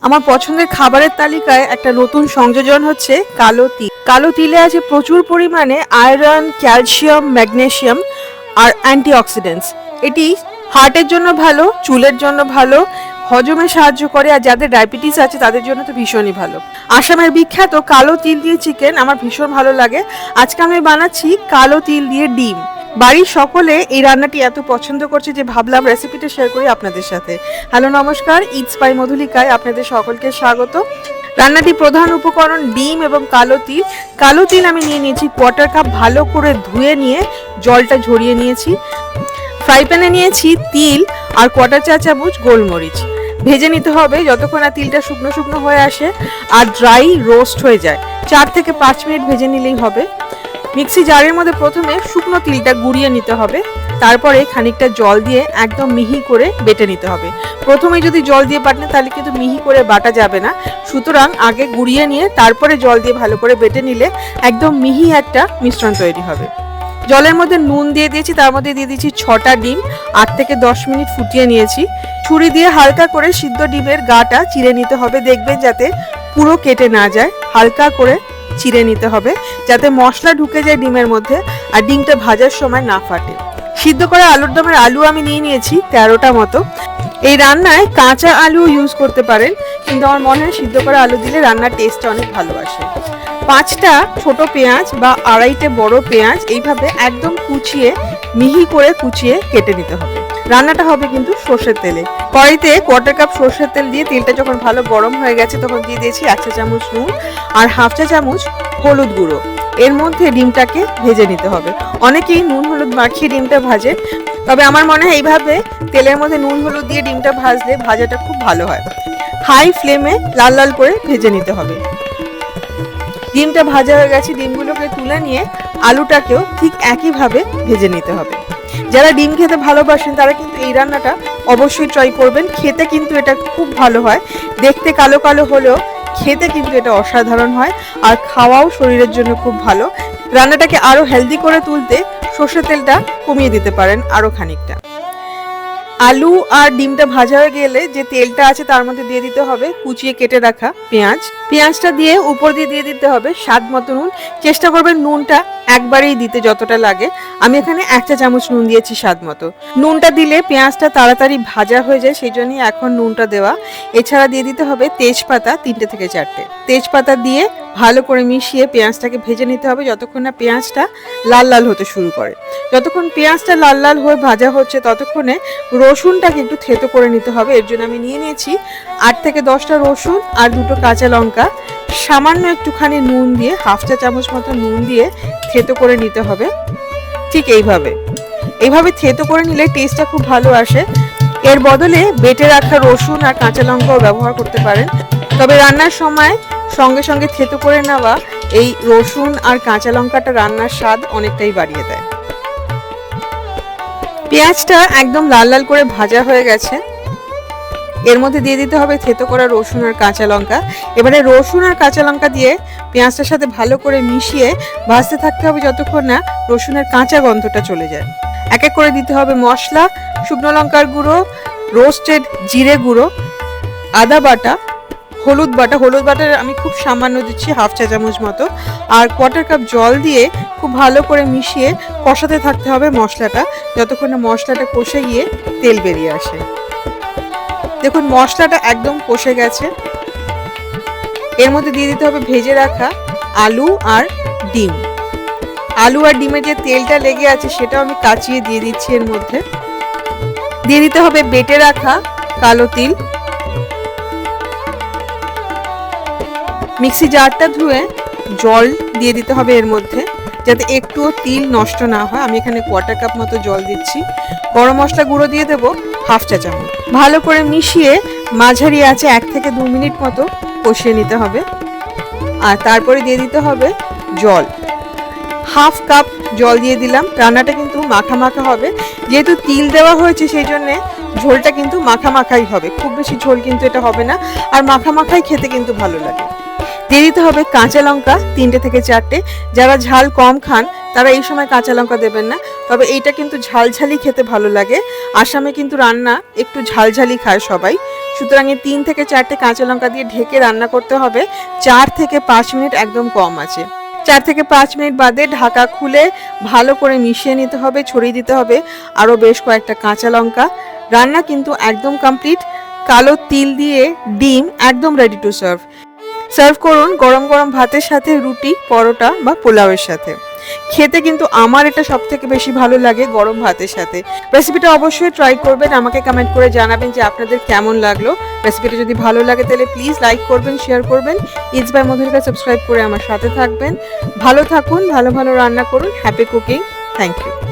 আমার পছন্দের খাবারের তালিকায় একটা নতুন সংযোজন হচ্ছে কালো তিল। কালো তিলে আছে প্রচুর পরিমাণে আয়রন, ক্যালসিয়াম, ম্যাগনেসিয়াম আর অ্যান্টিঅক্সিডেন্টস। এটি হার্টের জন্য ভালো, চুলের জন্য ভালো, হজমে সাহায্য করে, আর যাদের ডায়াবেটিস আছে তাদের জন্য তো ভীষণই ভালো। আসামের বিখ্যাত কালো তিল দিয়ে চিকেন আমার ভীষণ ভালো লাগে। আজকে আমি বানাচ্ছি কালো তিল দিয়ে ডিম। বাড়ির সকলে এই রান্নাটি এত পছন্দ করছে যে ভাবলাম রেসিপিটা শেয়ার করি আপনাদের সাথে। হ্যালো, নমস্কার, ইটস বাই মধুলিকায় আপনাদের সকলকে স্বাগত। রান্নাটি প্রধান উপকরণ ডিম এবং কালো তিল। কালো তিল আমি নিয়ে নিয়েছি কোয়ার্টার কাপ, ভালো করে ধুয়ে নিয়ে জলটা ঝরিয়ে নিয়েছি। ফ্রাই প্যানে নিয়েছি তিল আর কোয়ার্টার চা চামচ গোলমরিচ। ভেজে নিতে হবে যতক্ষণ না তিলটা শুকনো শুকনো হয়ে আসে আর ড্রাই রোস্ট হয়ে যায়। 4 থেকে 5 মিনিট ভেজে নিলেই হবে। মিক্সি জারের মধ্যে প্রথমে শুকনো তিলটা গুঁড়িয়ে নিতে হবে, তারপরে খানিকটা জল দিয়ে একদম মিহি করে বেটে নিতে হবে। প্রথমে যদি জল দিয়ে বাটেন তাহলে কিন্তু মিহি করে বাটা যাবে না, সুতরাং আগে গুঁড়িয়ে নিয়ে তারপরে জল দিয়ে ভালো করে বেটে নিলে একদম মিহি একটা মিশ্রণ তৈরি হবে। জলের মধ্যে নুন দিয়ে দিয়েছি, তার মধ্যে দিয়ে দিয়েছি 6টা ডিম। 8 থেকে 10 মিনিট ফুটিয়ে নিয়েছি। ছুরি দিয়ে হালকা করে সিদ্ধ ডিমের গাটা চিড়ে নিতে হবে, দেখবেন যাতে পুরো কেটে না যায়। হালকা করে চিড়ে নিতে হবে যাতে মশলা ঢুকে যায় ডিমের মধ্যে আর ডিমটা ভাজার সময় না ফাটে। সিদ্ধ করা আলুর দমের আলু আমি নিয়ে নিয়েছি 13টা মতো। এই রান্নায় কাঁচা আলু ইউজ করতে পারেন, কিন্তু আমার মনে হয় সিদ্ধ করা আলু দিলে রান্নার টেস্টটা অনেক ভালো আসে। 5টা ছোট পেঁয়াজ বা 2.5টে বড় পেঁয়াজ এইভাবে একদম কুচিয়ে মিহি করে কুচিয়ে কেটে নিতে হবে। রান্নাটা হবে কিন্তু সর্ষের তেলে। কড়াইতে কোয়ার্টার কাপ সর্ষের তেল দিয়ে তেলটা যখন ভালো গরম হয়ে গেছে তখন দিয়ে দিয়েছি 1 চা চামচ নুন আর 1/2 চা চামচ হলুদ গুঁড়ো। এর মধ্যে ডিমটাকে ভেজে নিতে হবে। অনেকেই নুন হলুদ মাখিয়ে ডিমটা ভাজে, তবে আমার মনে হয় এইভাবে তেলের মধ্যে নুন হলুদ দিয়ে ডিমটা ভাজলে ভাজাটা খুব ভালো হয়। হাই ফ্লেমে লাল লাল করে ভেজে নিতে হবে। ডিমটা ভাজা হয়ে গেছে, ডিমগুলোকে তুলে নিয়ে আলুটাকেও ঠিক একইভাবে ভেজে নিতে হবে। যারা ডিম খেতে ভালোবাসেন তারা কিন্তু এই রান্নাটা অবশ্যই ট্রাই করবেন। খেতে কিন্তু এটা খুব ভালো হয়। দেখতে কালো কালো হলেও খেতে কিন্তু এটা অসাধারণ হয়, আর খাওয়াও শরীরের জন্য খুব ভালো। রান্নাটাকে আরো হেলদি করে তুলতে সর্ষের তেলটা কমিয়ে দিতে পারেন আরো খানিকটা। আলু আর ডিমটা ভাজা হয়ে গেলে যে তেলটা আছে তার মধ্যে দিয়ে দিতে হবে কুচিয়ে কেটে রাখা পেঁয়াজ। পেঁয়াজটা দিয়ে উপর দিয়ে দিতে হবে স্বাদ মতো নুন। চেষ্টা করবেন নুনটা একবারেই দিতে যতটা লাগে। আমি এখানে 1 চা চামচ নুন দিয়েছি স্বাদ মতো। নুনটা দিলে পেঁয়াজটা তাড়াতাড়ি ভাজা হয়ে যায়, সেই জন্যই এখন নুনটা দেওয়া। এছাড়া দিয়ে দিতে হবে তেজপাতা 3টে থেকে 4টে। তেজপাতা দিয়ে ভালো করে মিশিয়ে পেঁয়াজটাকে ভেজে নিতে হবে যতক্ষণ না পেঁয়াজটা লাল লাল হতে শুরু করে। যতক্ষণ পেঁয়াজটা লাল লাল হয়ে ভাজা হচ্ছে ততক্ষণে রসুনটাকে একটু থেতো করে নিতে হবে। এর জন্য আমি নিয়ে নিয়েছি 8 থেকে 10টা রসুন আর 2টো কাঁচা লঙ্কা। সামান্য একটুখানি নুন দিয়ে 1/2 চা চামচ মতো নুন দিয়ে থেতো করে নিতে হবে। ঠিক এইভাবে থেতো করে নিলে টেস্টটা খুব ভালো আসে। এর বদলে বেটে রাখা রসুন আর কাঁচা লঙ্কাও ব্যবহার করতে পারেন, তবে রান্নার সময় সঙ্গে সঙ্গে থেতো করে নেওয়া এই রসুন আর কাঁচা লঙ্কাটা রান্নার স্বাদ অনেকটাই বাড়িয়ে দেয়। পেঁয়াজটা একদম লাল লাল করে ভাজা হয়ে গেছে। এর মধ্যে দিয়ে দিতে হবে থেতো করা রসুন আর কাঁচা লঙ্কা। এবারে রসুন আর কাঁচা লঙ্কা দিয়ে পেঁয়াজটার সাথে ভালো করে মিশিয়ে ভাজতে থাকতে হবে যতক্ষণ না রসুনের কাঁচা গন্ধটা চলে যায়। এক এক করে দিতে হবে মশলা, শুকনো লঙ্কার গুঁড়ো, রোস্টেড জিরে গুঁড়ো, আদা বাটা, হলুদ বাটা আমি খুব সামান্য দিচ্ছি 1/2 চা চামচ মতো, আর কোয়ার্টার কাপ জল দিয়ে খুব ভালো করে মিশিয়ে কষাতে থাকতে হবে মশলাটা যতক্ষণ না মশলাটা কষে গিয়ে তেল বেরিয়ে আসে। দেখুন মশলাটা একদম কষে গেছে। এর মধ্যে দিয়ে দিতে হবে ভেজে রাখা আলু আর ডিম। আলু আর ডিমের যে তেলটা লেগে আছে সেটাও আমি কাচিয়ে দিয়ে দিচ্ছি। এর মধ্যে দিয়ে দিতে হবে বেটে রাখা কালো তিল। মিক্সি জারটা ধুয়ে জল দিয়ে দিতে হবে এর মধ্যে, যাতে একটুও তিল নষ্ট না হয়। আমি এখানে কোয়ার্টার কাপ মতো জল দিচ্ছি। গরম মশলা গুঁড়ো দিয়ে দেবো 1/2 চা চামচ। ভালো করে মিশিয়ে মাঝারি আঁচে 1 থেকে 2 মিনিট মতো কষিয়ে নিতে হবে। আর তারপরে দিয়ে দিতে হবে জল। 1/2 কাপ জল দিয়ে দিলাম। রান্নাটা কিন্তু মাখা মাখা হবে, যেহেতু তিল দেওয়া হয়েছে সেই জন্যে ঝোলটা কিন্তু মাখা মাখাই হবে, খুব বেশি ঝোল কিন্তু এটা হবে না। আর মাখা মাখাই খেতে কিন্তু ভালো লাগে। দিয়ে দিতে হবে কাঁচা লঙ্কা 3টে থেকে 4টে। যারা ঝাল কম খান তারা এই সময় কাঁচা লঙ্কা দেবেন না, তবে এইটা কিন্তু ঝালঝালি খেতে ভালো লাগে। আসামে কিন্তু রান্না একটু ঝালঝালি খায় সবাই। সুতরাং এই 3 থেকে 4টে কাঁচা লঙ্কা দিয়ে ঢেকে রান্না করতে হবে 4 থেকে 5 মিনিট, একদম কম আছে। 4 থেকে 5 মিনিট বাদে ঢাকা খুলে ভালো করে মিশিয়ে নিতে হবে, ছড়িয়ে দিতে হবে আরও বেশ কয়েকটা কাঁচা লঙ্কা। রান্না কিন্তু একদম কমপ্লিট। কালো তিল দিয়ে ডিম একদম রেডি টু সার্ভ। সার্ভ করুন গরম গরম ভাতের সাথে, রুটি, পরোটা বা পোলাওয়ের সাথে। খেতে কিন্তু আমার এটা সব থেকে বেশি ভালো লাগে গরম ভাতের সাথে। রেসিপিটা অবশ্যই ট্রাই করবেন, আমাকে কমেন্ট করে জানাবেন যে আপনাদের কেমন লাগলো। রেসিপিটা যদি ভালো লাগে তাহলে প্লিজ লাইক করবেন, শেয়ার করবেন। ইটস বাই মধুরিকা সাবস্ক্রাইব করে আমার সাথে থাকবেন। ভালো থাকুন, ভালো ভালো রান্না করুন। Happy cooking. Thank you.